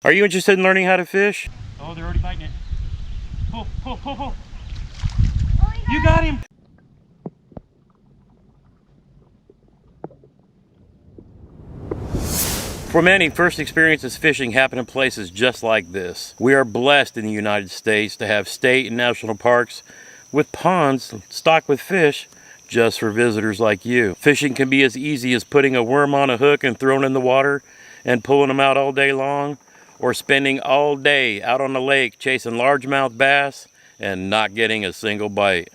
Are you interested in learning how to fish? Oh, they're already biting it. Pull, pull, pull, pull. Oh, you got him. For many, first experiences fishing happen in places just like this. We are blessed in the United States to have state and national parks with ponds stocked with fish just for visitors like you. Fishing can be as easy as putting a worm on a hook and throwing it in the water and pulling them out all day long, or spending all day out on the lake chasing largemouth bass and not getting a single bite.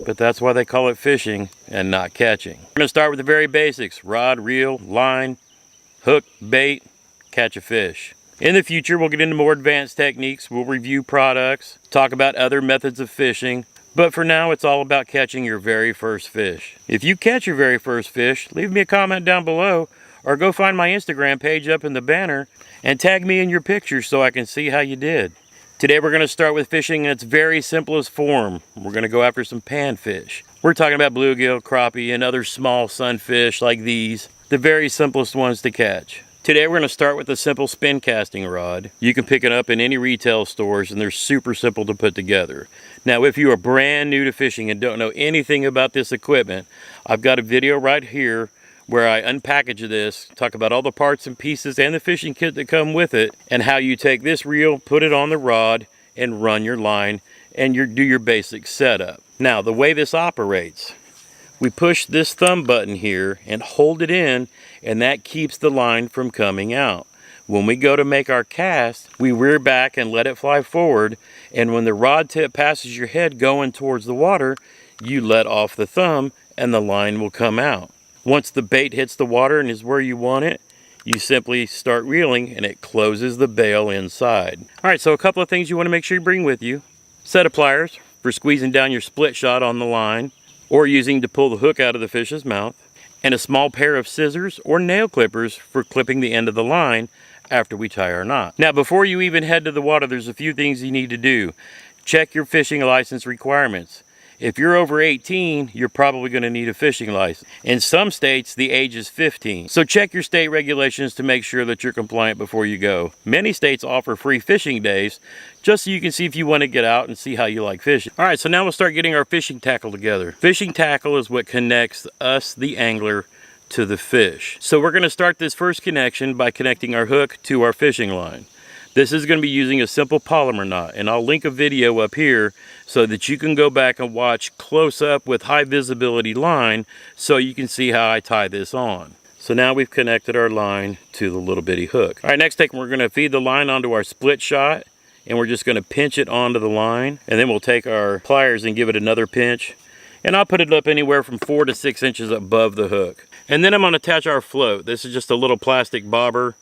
But that's why they call it fishing and not catching. We're gonna start with the very basics: rod, reel, line, hook, bait, catch a fish. In the future, we'll get into more advanced techniques, we'll review products, talk about other methods of fishing, but for now, it's all about catching your very first fish. If you catch your very first fish, leave me a comment down below, or go find my Instagram page up in the banner and tag me in your picture so I can see how you did. Today we're going to start with fishing in its very simplest form. We're going to go after some panfish. We're talking about bluegill, crappie, and other small sunfish like these, the very simplest ones to catch. Today we're going to start with a simple spin casting rod. You can pick it up in any retail stores and they're super simple to put together. Now if you are brand new to fishing and don't know anything about this equipment, I've got a video right here where I unpackage this, talk about all the parts and pieces and the fishing kit that come with it, and how you take this reel, put it on the rod, and run your line, and do your basic setup. Now, the way this operates, we push this thumb button here and hold it in, and that keeps the line from coming out. When we go to make our cast, we rear back and let it fly forward, and when the rod tip passes your head going towards the water, you let off the thumb, and the line will come out. Once the bait hits the water and is where you want it, you simply start reeling and it closes the bail inside. All right, so a couple of things you want to make sure you bring with you. Set of pliers for squeezing down your split shot on the line or using to pull the hook out of the fish's mouth, and a small pair of scissors or nail clippers for clipping the end of the line after we tie our knot. Now, before you even head to the water, there's a few things you need to do. Check your fishing license requirements. If you're over 18, you're probably going to need a fishing license. In some states, the age is 15. So check your state regulations to make sure that you're compliant before you go. Many states offer free fishing days, just so you can see if you want to get out and see how you like fishing. All right, so now we'll start getting our fishing tackle together. Fishing tackle is what connects us, the angler, to the fish. So we're going to start this first connection by connecting our hook to our fishing line. This is going to be using a simple polymer knot, and I'll link a video up here so that you can go back and watch close up with high visibility line so you can see how I tie this on. So now we've connected our line to the little bitty hook. All right, next thing, we're going to feed the line onto our split shot, and we're just going to pinch it onto the line, and then we'll take our pliers and give it another pinch, and I'll put it up anywhere from 4 to 6 inches above the hook. And then I'm going to attach our float. This is just a little plastic bobber.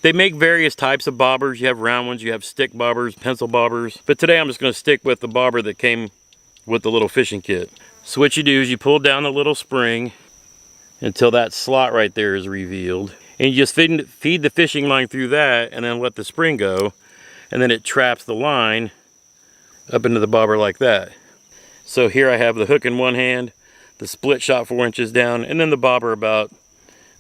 They make various types of bobbers. You have round ones, you have stick bobbers, pencil bobbers. But today I'm just going to stick with the bobber that came with the little fishing kit. So what you do is you pull down the little spring until that slot right there is revealed. And you just feed the fishing line through that and then let the spring go. And then it traps the line up into the bobber like that. So here I have the hook in one hand, the split shot 4 inches down, and then the bobber about,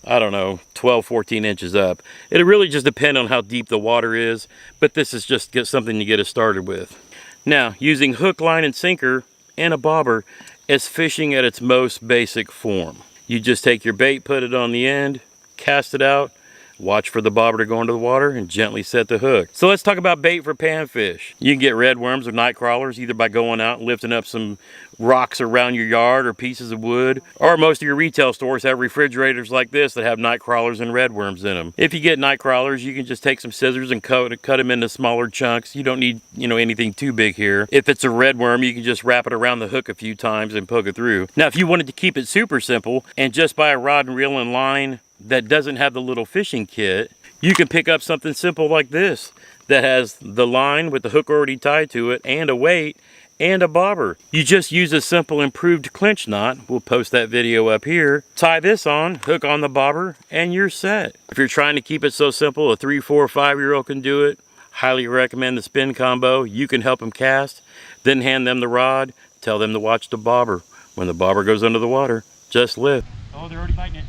I don't know, 12, 14 inches up. It'll really just depend on how deep the water is, but this is just something to get us started with. Now, using hook, line, and sinker and a bobber is fishing at its most basic form. You just take your bait, put it on the end, cast it out, watch for the bobber to go into the water, and gently set the hook. So let's talk about bait for panfish. You can get red worms or night crawlers either by going out and lifting up some rocks around your yard or pieces of wood, or most of your retail stores have refrigerators like this that have night crawlers and red worms in them. If you get night crawlers, you can just take some scissors and cut them into smaller chunks. You don't need, anything too big here. If it's a red worm, you can just wrap it around the hook a few times and poke it through. Now, if you wanted to keep it super simple and just buy a rod and reel and line that doesn't have the little fishing kit, you can pick up something simple like this that has the line with the hook already tied to it and a weight and a bobber. You just use a simple improved clinch knot. We'll post that video up here. Tie this on, hook on the bobber, and you're set. If you're trying to keep it so simple, a 3, 4, 5-year-old can do it. Highly recommend the spin combo. You can help them cast, then hand them the rod, tell them to watch the bobber. When the bobber goes under the water, just lift. Oh, they're already biting it.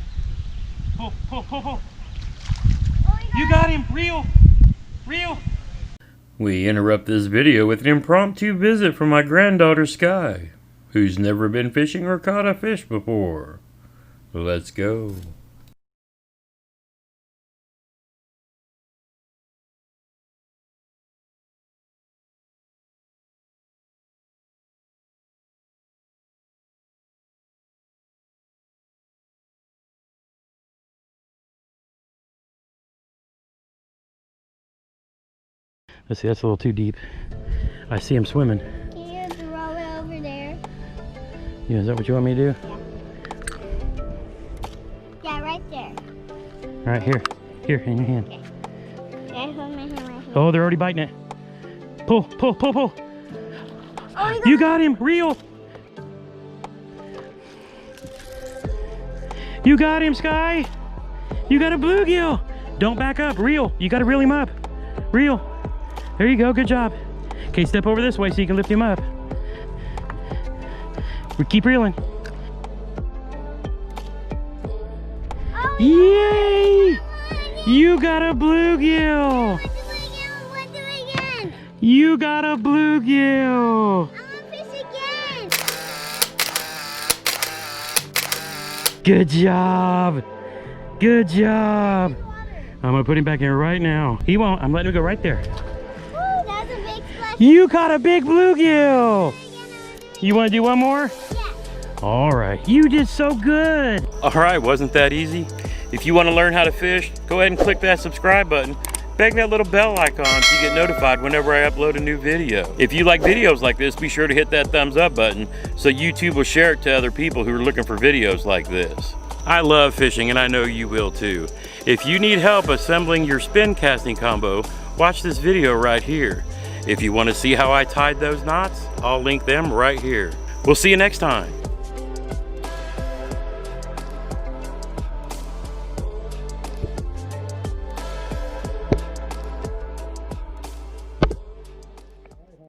Pull, pull, pull, pull. Oh, you got him, reel. Reel. We interrupt this video with an impromptu visit from my granddaughter Sky, who's never been fishing or caught a fish before. Let's go. Let's see, that's a little too deep. I see him swimming. Can you throw it over there? Yeah, is that what you want me to do? Yeah, right there. Right here. Here, in your hand. Okay. Yeah, hold my hand right here. Oh, they're already biting it. Pull, pull, pull, pull. Oh, You got him, reel. You got him, Sky. You got a bluegill. Don't back up, reel. You got to reel him up. Reel. There you go, good job. Okay, step over this way so you can lift him up. We keep reeling. Oh, Yay! You got a bluegill. do it again. You got a bluegill. I want to fish again. Good job. Good job. I'm gonna put him back in right now. He won't. I'm letting him go right there. Woo, that's a big splash. You caught a big bluegill. You want to do one more? Yeah. All right. You did so good. All right. Wasn't that easy? If you want to learn how to fish, go ahead and click that subscribe button. Bang that little bell icon so you get notified whenever I upload a new video. If you like videos like this, be sure to hit that thumbs up button so YouTube will share it to other people who are looking for videos like this. I love fishing and I know you will too. If you need help assembling your spin casting combo, watch this video right here. If you want to see how I tied those knots, I'll link them right here. We'll see you next time.